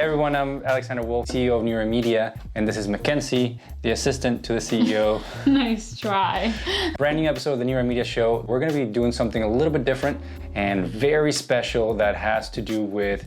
Everyone, I'm Alexander Wolf, CEO of Rey Media, and this is Mackenzie, the assistant to the CEO. Nice try. Brand new episode of the Rey Media show. We're gonna be doing something a little bit different and very special that has to do with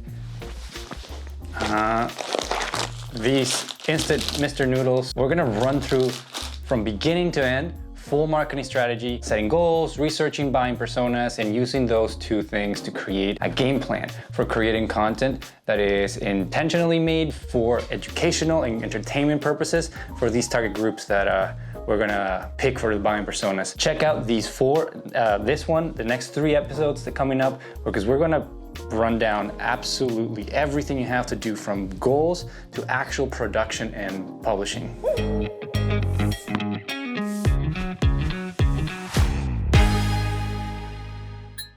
these instant Mr.Noodles. We're gonna run through from beginning to end, full marketing strategy, setting goals, researching buying personas, and using those two things to create a game plan for creating content that is intentionally made for educational and entertainment purposes for these target groups that we're gonna pick for the buying personas. Check out these four, this one, the next 3 episodes that are coming up, because we're gonna run down absolutely everything you have to do from goals to actual production and publishing.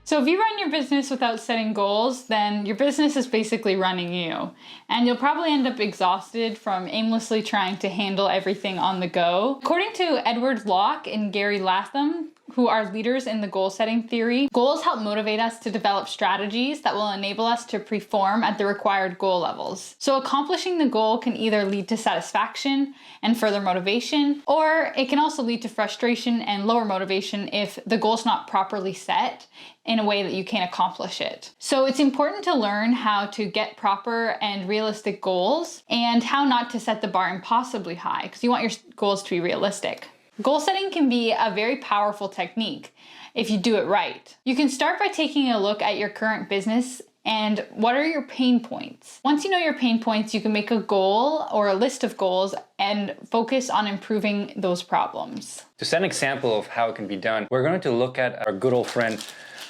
So if you run your business without setting goals, then your business is basically running you. And you'll probably end up exhausted from aimlessly trying to handle everything on the go. According to Edward Locke and Gary Latham, who are leaders in the goal setting theory, goals help motivate us to develop strategies that will enable us to perform at the required goal levels. So accomplishing the goal can either lead to satisfaction and further motivation, or it can also lead to frustration and lower motivation if the goal's not properly set in a way that you can't accomplish it. So it's important to learn how to get proper and realistic goals and how not to set the bar impossibly high, because you want your goals to be realistic. Goal setting can be a very powerful technique if you do it right. You can start by taking a look at your current business and what are your pain points. Once you know your pain points, you can make a goal or a list of goals and focus on improving those problems. To set an example of how it can be done, we're going to look at our good old friend,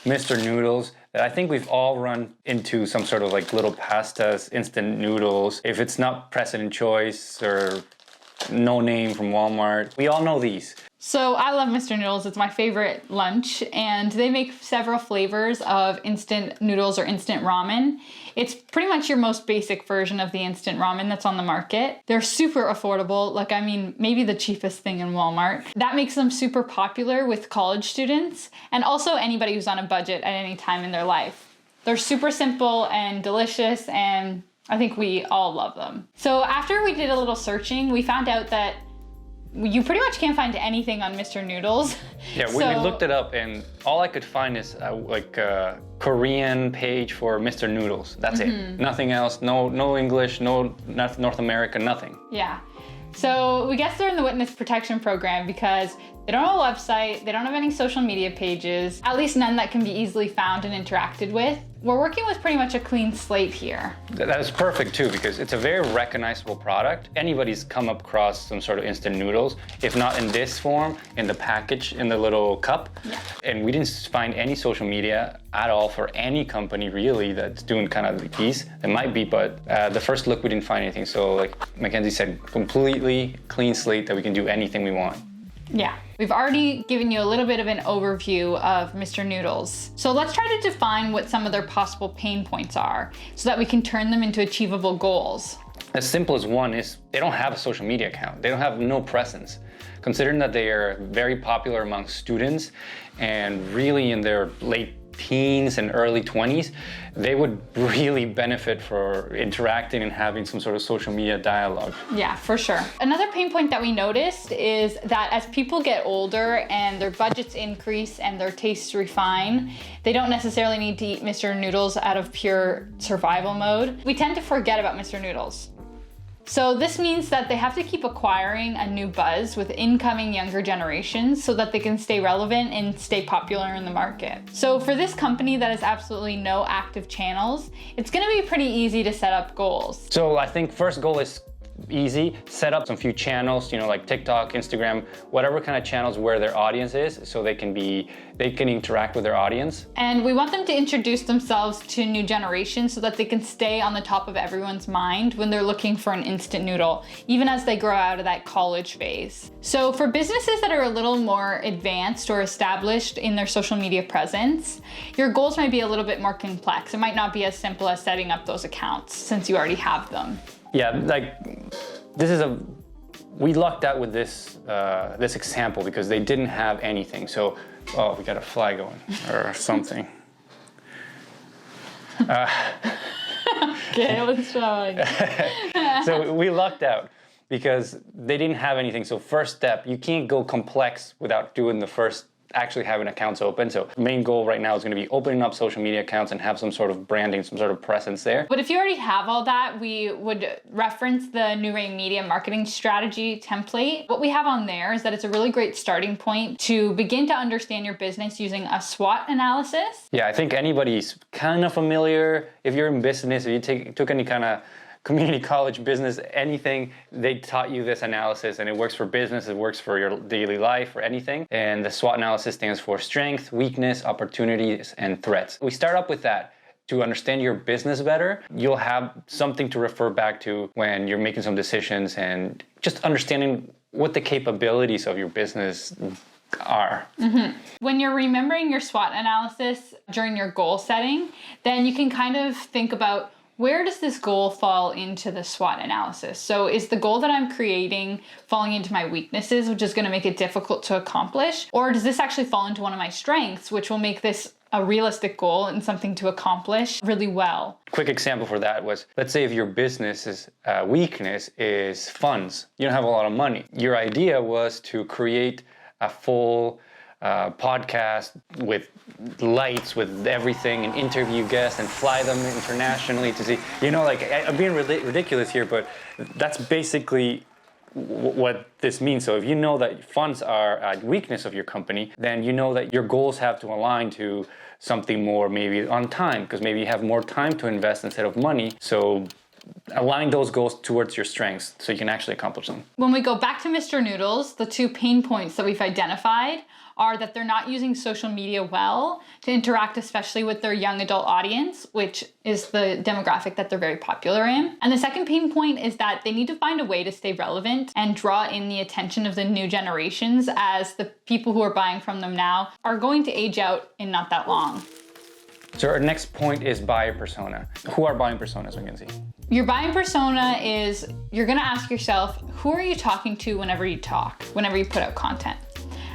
Mr.Noodles, that I think we've all run into some sort of like little pastas, instant noodles. If it's not President Choice or no name from Walmart, we all know these. So I love Mr.Noodles, it's my favorite lunch, and they make several flavors of instant noodles or instant ramen. It's pretty much your most basic version of the instant ramen that's on the market. They're super affordable, maybe the cheapest thing in Walmart. That makes them super popular with college students and also anybody who's on a budget at any time in their life. They're super simple and delicious, and I think we all love them. So after we did a little searching, we found out that you pretty much can't find anything on Mr.Noodles. Yeah, we looked it up and all I could find is a Korean page for Mr.Noodles. That's it. Nothing else, no English, no North America, nothing. Yeah. So we guess they're in the witness protection program because they don't have a website, they don't have any social media pages, at least none that can be easily found and interacted with. We're working with pretty much a clean slate here. That is perfect too, because it's a very recognizable product. Anybody's come across some sort of instant noodles, if not in this form, in the package, in the little cup. Yeah. And we didn't find any social media at all for any company really that's doing kind of these. It might be, but the first look we didn't find anything. So like Mackenzie said, completely clean slate that we can do anything we want. Yeah, we've already given you a little bit of an overview of Mr.Noodles. So let's try to define what some of their possible pain points are so that we can turn them into achievable goals. As simple as one is they don't have a social media account. They don't have no presence. Considering that they are very popular among students and really in their late teens and early 20s, they would really benefit for interacting and having some sort of social media dialogue. Yeah, for sure. Another pain point that we noticed is that as people get older and their budgets increase and their tastes refine, they don't necessarily need to eat Mr.Noodles out of pure survival mode. We tend to forget about Mr.Noodles. So this means that they have to keep acquiring a new buzz with incoming younger generations so that they can stay relevant and stay popular in the market. So for this company that has absolutely no active channels, it's gonna be pretty easy to set up goals. So I think first goal is easy. Set up some few channels, like TikTok, Instagram, whatever kind of channels where their audience is, so they can interact with their audience. And we want them to introduce themselves to new generations so that they can stay on the top of everyone's mind when they're looking for an instant noodle, even as they grow out of that college phase. So for businesses that are a little more advanced or established in their social media presence, your goals might be a little bit more complex. It might not be as simple as setting up those accounts since you already have them. Yeah, we lucked out with this example because they didn't have anything. So, we got a fly going or something. Okay. Okay, let's try. So we lucked out because they didn't have anything. So first step, you can't go complex without doing the first, actually having accounts open. So main goal right now is going to be opening up social media accounts and have some sort of branding, some sort of presence there. But if you already have all that, we would reference the new Rey Media marketing strategy template. What we have on there is that it's a really great starting point to begin to understand your business using a SWOT analysis. Yeah, I think anybody's kind of familiar. If you're in business, if you took any kind of community college, business, anything, they taught you this analysis, and it works for business, it works for your daily life or anything. And the SWOT analysis stands for strength, weakness, opportunities, and threats. We start up with that. To understand your business better, you'll have something to refer back to when you're making some decisions and just understanding what the capabilities of your business are. Mm-hmm. When you're remembering your SWOT analysis during your goal setting, then you can kind of think about, where does this goal fall into the SWOT analysis? So is the goal that I'm creating falling into my weaknesses, which is going to make it difficult to accomplish? Or does this actually fall into one of my strengths, which will make this a realistic goal and something to accomplish really well? Quick example for that was, let's say if your business's weakness is funds. You don't have a lot of money. Your idea was to create a full podcast with lights, with everything, and interview guests and fly them internationally to see, like, I'm being ridiculous here, but that's basically what this means. So if you know that funds are a weakness of your company, then you know that your goals have to align to something more maybe on time, because maybe you have more time to invest instead of money. So align those goals towards your strengths so you can actually accomplish them. When we go back to Mr. Noodles, the 2 pain points that we've identified are that they're not using social media well to interact, especially with their young adult audience, which is the demographic that they're very popular in. And the second pain point is that they need to find a way to stay relevant and draw in the attention of the new generations, as the people who are buying from them now are going to age out in not that long. So our next point is buyer persona. Who are buying personas, Mackenzie? Your buying persona is, you're gonna ask yourself, who are you talking to whenever you put out content?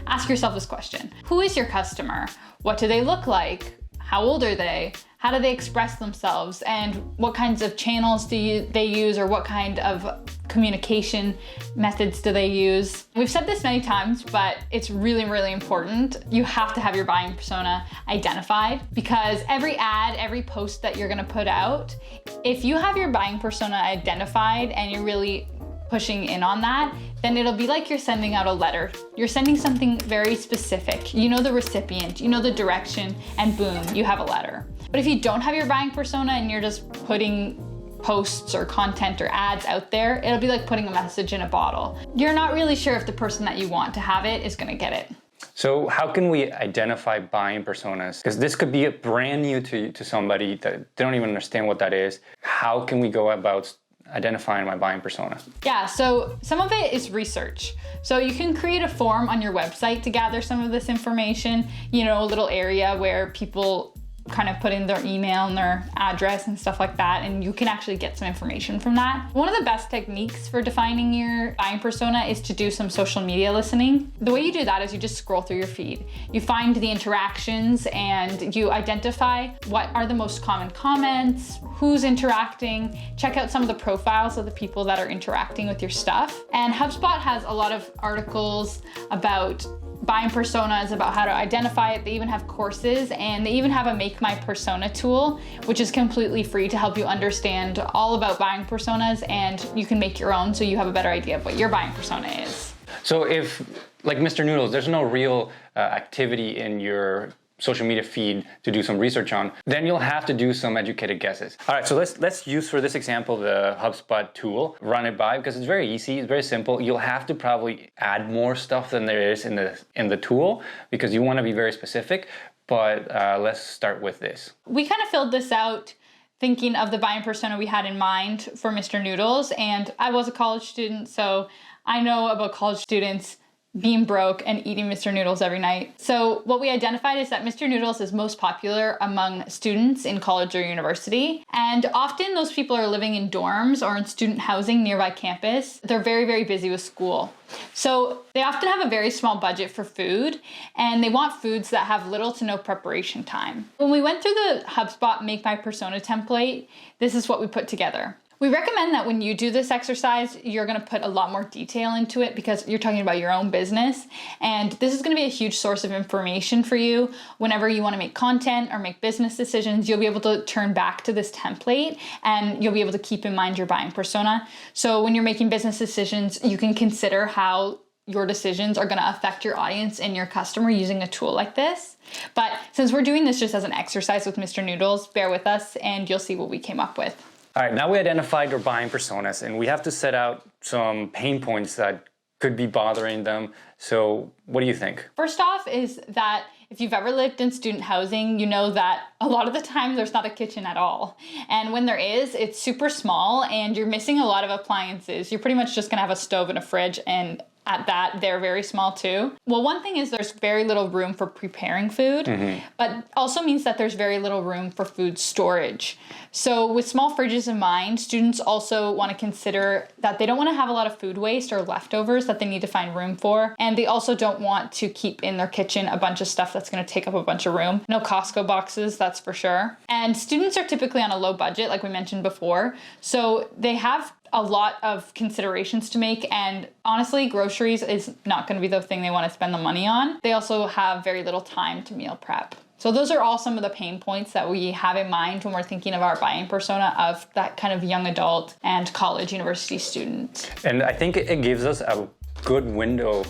Ask yourself this question. Who is your customer? What do they look like? How old are they? How do they express themselves? And what kinds of channels do they use, or what kind of communication methods do they use? We've said this many times, but it's really, really important. You have to have your buying persona identified, because every ad, every post that you're gonna put out, if you have your buying persona identified and you're really pushing in on that, then it'll be like you're sending out a letter. You're sending something very specific. You know the recipient, you know the direction, and boom, you have a letter. But if you don't have your buying persona and you're just putting posts or content or ads out there, it'll be like putting a message in a bottle. You're not really sure if the person that you want to have it is gonna get it. So how can we identify buying personas? Because this could be brand new to somebody that they don't even understand what that is. How can we go about identifying my buying persona? Yeah, so some of it is research. So you can create a form on your website to gather some of this information, a little area where people kind of put in their email and their address and stuff like that, and you can actually get some information from that. One of the best techniques for defining your buying persona is to do some social media listening. The way you do that is you just scroll through your feed. You find the interactions and you identify what are the most common comments, who's interacting, check out some of the profiles of the people that are interacting with your stuff. And HubSpot has a lot of articles about buying personas, about how to identify it. They even have courses, and they even have a Make My Persona tool, which is completely free to help you understand all about buying personas, and you can make your own so you have a better idea of what your buying persona is. So if, like Mr. Noodles, there's no real activity in your social media feed to do some research on, then you'll have to do some educated guesses. All right, so let's use for this example the HubSpot tool, run it by, because it's very easy, it's very simple. You'll have to probably add more stuff than there is in the tool, because you want to be very specific, but let's start with this. We kind of filled this out thinking of the buying persona we had in mind for Mr. Noodles, and I was a college student, so I know about college students being broke and eating Mr. Noodles every night. So what we identified is that Mr. Noodles is most popular among students in college or university. And often those people are living in dorms or in student housing nearby campus. They're very, very busy with school. So they often have a very small budget for food, and they want foods that have little to no preparation time. When we went through the HubSpot Make My Persona template, this is what we put together. We recommend that when you do this exercise, you're going to put a lot more detail into it because you're talking about your own business. And this is going to be a huge source of information for you. Whenever you want to make content or make business decisions, you'll be able to turn back to this template and you'll be able to keep in mind your buying persona. So when you're making business decisions, you can consider how your decisions are going to affect your audience and your customer using a tool like this. But since we're doing this just as an exercise with Mr. Noodles, bear with us and you'll see what we came up with. All right, now we identified our buying personas and we have to set out some pain points that could be bothering them. So what do you think? First off is that if you've ever lived in student housing, you know that a lot of the time there's not a kitchen at all. And when there is, it's super small and you're missing a lot of appliances. You're pretty much just gonna have a stove and a fridge, and at that, they're very small too. Well, one thing is there's very little room for preparing food, but also means that there's very little room for food storage. So with small fridges in mind, students also want to consider that they don't want to have a lot of food waste or leftovers that they need to find room for. And they also don't want to keep in their kitchen a bunch of stuff that's going to take up a bunch of room. No Costco boxes, that's for sure. And students are typically on a low budget, like we mentioned before. So they have a lot of considerations to make, and honestly, groceries is not going to be the thing they want to spend the money on. They also have very little time to meal prep. So those are all some of the pain points that we have in mind when we're thinking of our buying persona of that kind of young adult and college university student. And I think it gives us a good window,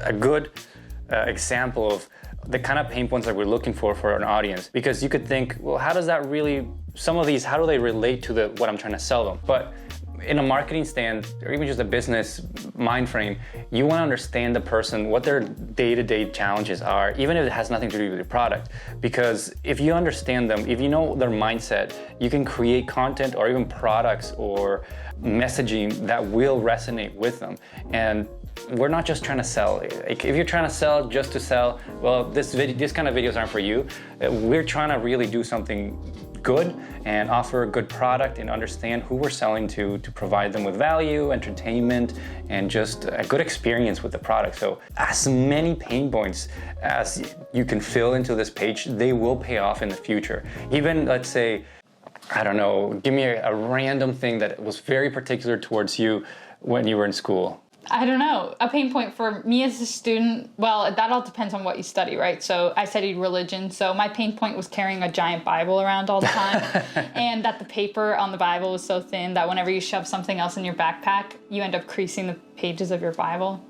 a good example of the kind of pain points that we're looking for an audience. Because you could think, well, how does that really, some of these, how do they relate to what I'm trying to sell them? But in a marketing stand, or even just a business mind frame, you want to understand the person, what their day-to-day challenges are, even if it has nothing to do with your product. Because if you understand them, if you know their mindset, you can create content or even products or messaging that will resonate with them. And we're not just trying to sell. If you're trying to sell just to sell, well, this kind of videos aren't for you. We're trying to really do something good and offer a good product and understand who we're selling to provide them with value, entertainment, and just a good experience with the product. So as many pain points as you can fill into this page, they will pay off in the future. Even, let's say, I don't know, give me a random thing that was very particular towards you when you were in school. I don't know. A pain point for me as a student, well, that all depends on what you study, right? So I studied religion, so my pain point was carrying a giant Bible around all the time, and that the paper on the Bible was so thin that whenever you shove something else in your backpack, you end up creasing the pages of your Bible.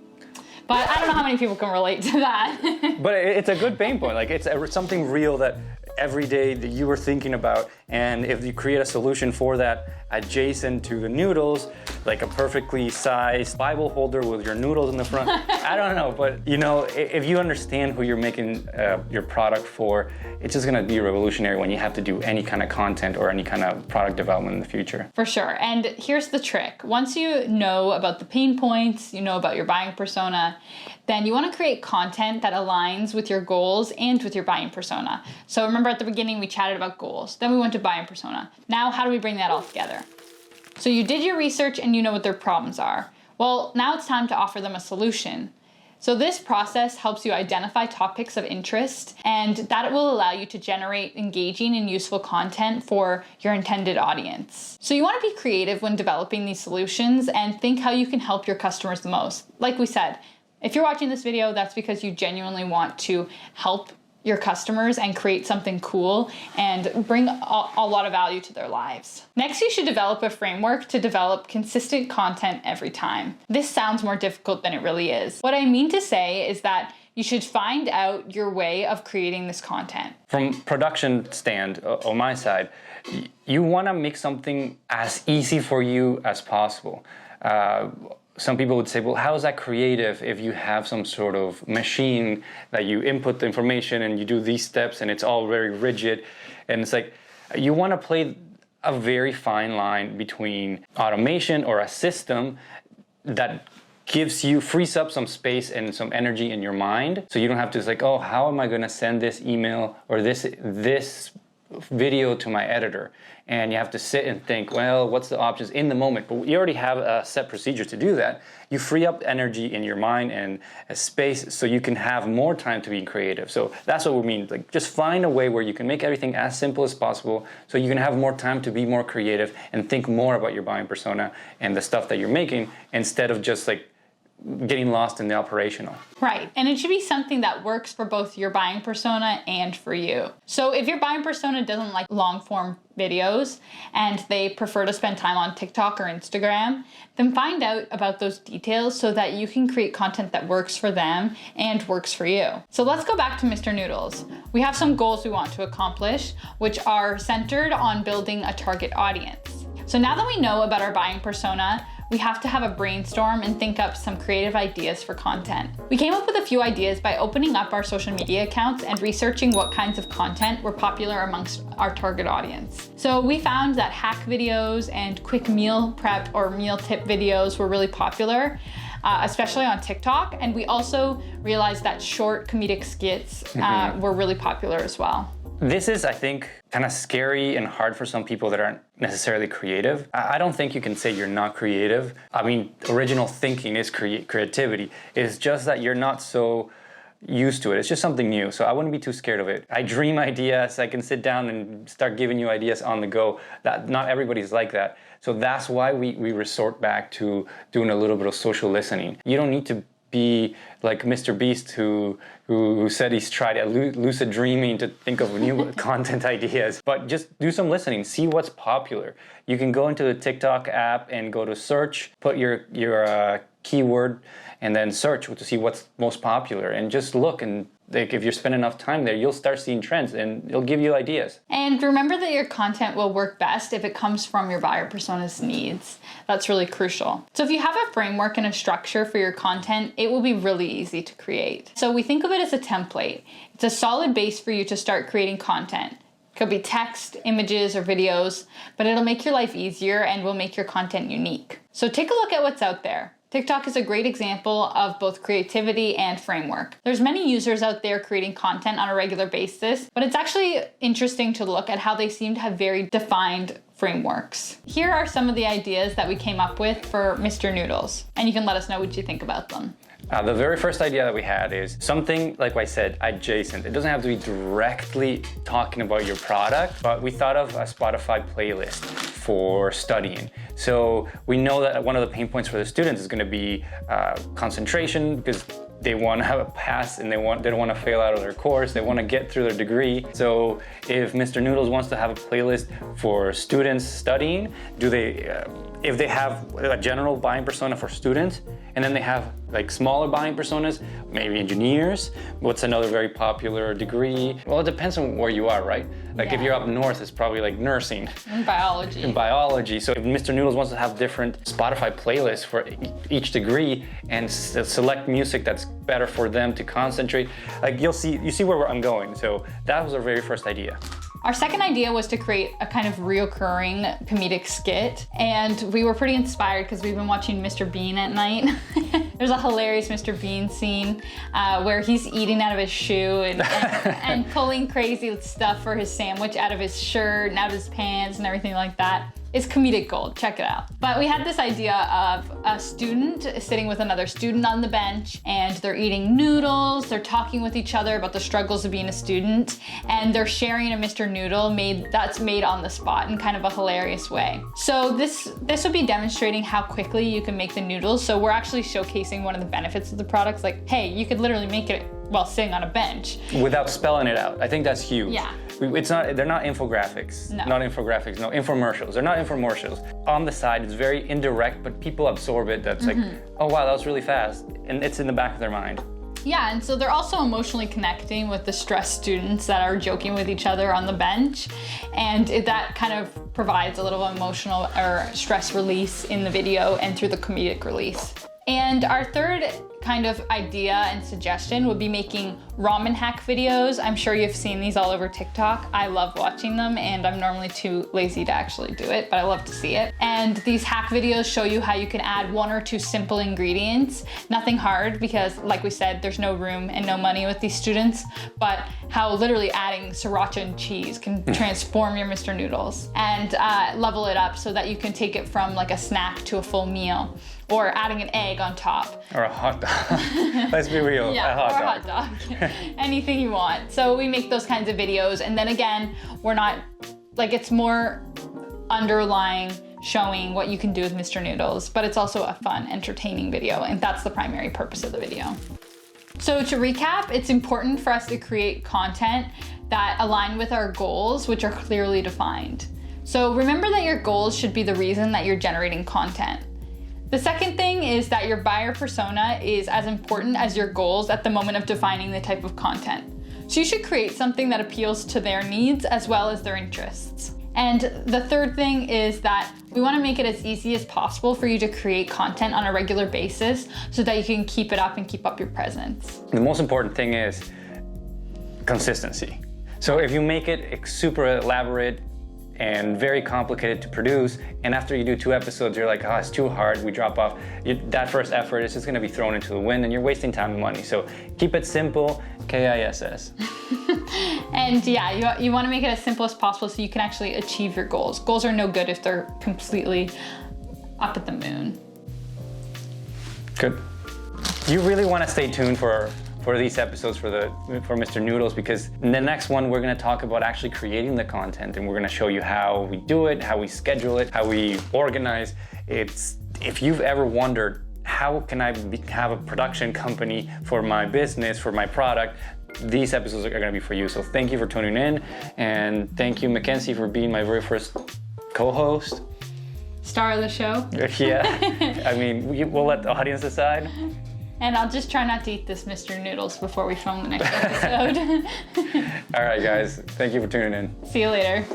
But I don't know how many people can relate to that. But it's a good pain point. Like, it's something real that every day that you were thinking about, and if you create a solution for that adjacent to the noodles, like a perfectly sized Bible holder with your noodles in the front, I don't know, but you know, if you understand who you're making your product for, it's just gonna be revolutionary when you have to do any kind of content or any kind of product development in the future. For sure, and here's the trick. Once you know about the pain points, you know about your buying persona, then you wanna create content that aligns with your goals and with your buying persona. So remember at the beginning we chatted about goals, then we went to buying persona. Now how do we bring that all together? So you did your research and you know what their problems are. Well, now it's time to offer them a solution. So this process helps you identify topics of interest, and that will allow you to generate engaging and useful content for your intended audience. So you want to be creative when developing these solutions and think how you can help your customers the most. Like we said, if you're watching this video, that's because you genuinely want to help your customers and create something cool and bring a lot of value to their lives. Next, you should develop a framework to develop consistent content every time. This sounds more difficult than it really is. What I mean to say is that you should find out your way of creating this content. From production stand on my side, you want to make something as easy for you as possible. Some people would say, well, how is that creative if you have some sort of machine that you input the information and you do these steps and it's all very rigid? And it's like, you want to play a very fine line between automation or a system that frees up some space and some energy in your mind. So you don't have to like, oh, how am I gonna send this email or this video to my editor? And you have to sit and think, well, what's the options in the moment? But you already have a set procedure to do that. You free up energy in your mind and a space so you can have more time to be creative. So that's what we mean. Like, just find a way where you can make everything as simple as possible so you can have more time to be more creative and think more about your buying persona and the stuff that you're making instead of just like getting lost in the operational. Right, and it should be something that works for both your buying persona and for you. So if your buying persona doesn't like long form videos and they prefer to spend time on TikTok or Instagram, then find out about those details so that you can create content that works for them and works for you. So let's go back to Mr. Noodles. We have some goals we want to accomplish, which are centered on building a target audience. So now that we know about our buying persona, we have to have a brainstorm and think up some creative ideas for content. We came up with a few ideas by opening up our social media accounts and researching what kinds of content were popular amongst our target audience. So we found that hack videos and quick meal prep or meal tip videos were really popular, especially on TikTok. And we also realized that short comedic skits were really popular as well. This is, I think, kind of scary and hard for some people that aren't necessarily creative. I don't think you can say you're not creative. I mean, original thinking is creativity. It's just that you're not so used to it. It's just something new. So I wouldn't be too scared of it. I dream ideas. I can sit down and start giving you ideas on the go. That not everybody's like that. So that's why we resort back to doing a little bit of social listening. You don't need to be like Mr. Beast who said he's tried lucid dreaming to think of new content ideas. But just do some listening, see what's popular. You can go into the TikTok app and go to search, put your keyword, and then search to see what's most popular. And just look, and like, if you spend enough time there, you'll start seeing trends and it'll give you ideas. And remember that your content will work best if it comes from your buyer persona's needs. That's really crucial. So if you have a framework and a structure for your content, it will be really easy to create. So we think of it as a template. It's a solid base for you to start creating content. It could be text, images, or videos, but it'll make your life easier and will make your content unique. So take a look at what's out there. TikTok is a great example of both creativity and framework. There's many users out there creating content on a regular basis, but it's actually interesting to look at how they seem to have very defined frameworks. Here are some of the ideas that we came up with for Mr. Noodles, and you can let us know what you think about them. The very first idea that we had is something, like I said, adjacent. It doesn't have to be directly talking about your product, but we thought of a Spotify playlist for studying. So we know that one of the pain points for the students is going to be concentration, because they want to have a pass and they don't want to fail out of their course. They want to get through their degree. So if Mr. Noodles wants to have a playlist for students studying, if they have a general buying persona for students, and then they have like smaller buying personas, maybe engineers, what's another very popular degree? Well, it depends on where you are, right? Like if you're up north, it's probably like nursing. And biology. And biology. So if Mr. Noodles wants to have different Spotify playlists for each degree and select music that's better for them to concentrate, like you see where I'm going. So that was our very first idea. Our second idea was to create a kind of reoccurring comedic skit, and we were pretty inspired because we've been watching Mr. Bean at night. There's a hilarious Mr. Bean scene where he's eating out of his shoe and pulling crazy stuff for his sandwich out of his shirt and out of his pants and everything like that. It's comedic gold, check it out. But we had this idea of a student sitting with another student on the bench, and they're eating noodles, they're talking with each other about the struggles of being a student, and they're sharing a Mr. Noodle that's made on the spot in kind of a hilarious way. So this would be demonstrating how quickly you can make the noodles. So we're actually showcasing one of the benefits of the products, like, hey, you could literally make it while sitting on a bench. Without spelling it out. I think that's huge. Yeah. They're not infographics. No. Not infographics, no, infomercials. They're not infomercials. On the side, it's very indirect, but people absorb it. That's like, oh wow, that was really fast. And it's in the back of their mind. Yeah, and so they're also emotionally connecting with the stressed students that are joking with each other on the bench. And that kind of provides a little emotional or stress release in the video and through the comedic release. And our third kind of idea and suggestion would be making ramen hack videos. I'm sure you've seen these all over TikTok. I love watching them, and I'm normally too lazy to actually do it, but I love to see it. And these hack videos show you how you can add 1 or 2 simple ingredients. Nothing hard, because like we said, there's no room and no money with these students, but how literally adding sriracha and cheese can transform your Mr. Noodles and level it up so that you can take it from like a snack to a full meal, or adding an egg on top. Or a hot dog. Let's be real, yeah, a hot or dog. A hot dog. Anything you want. So we make those kinds of videos, and then again, we're not, like, it's more underlying showing what you can do with Mr. Noodles, but it's also a fun, entertaining video, and that's the primary purpose of the video. So to recap, it's important for us to create content that align with our goals, which are clearly defined. So remember that your goals should be the reason that you're generating content. The second thing is that your buyer persona is as important as your goals at the moment of defining the type of content. So you should create something that appeals to their needs as well as their interests. And the third thing is that we want to make it as easy as possible for you to create content on a regular basis so that you can keep it up and keep up your presence. The most important thing is consistency. So if you make it super elaborate and very complicated to produce, and after you do 2 episodes, you're like, oh, it's too hard, we drop off. That first effort is just gonna be thrown into the wind, and you're wasting time and money. So keep it simple, KISS. And yeah, you wanna make it as simple as possible so you can actually achieve your goals. Goals are no good if they're completely up at the moon. Good. You really wanna stay tuned for these episodes for Mr. Noodles, because in the next one we're going to talk about actually creating the content, and we're going to show you how we do it, how we schedule it, how we organize. If you've ever wondered, how can I have a production company for my business, for my product, these episodes are going to be for you. So thank you for tuning in, and thank you, Mackenzie, for being my very first co-host. Star of the show. Yeah, I mean, we'll let the audience decide. And I'll just try not to eat this Mr. Noodles before we film the next episode. All right, guys. Thank you for tuning in. See you later.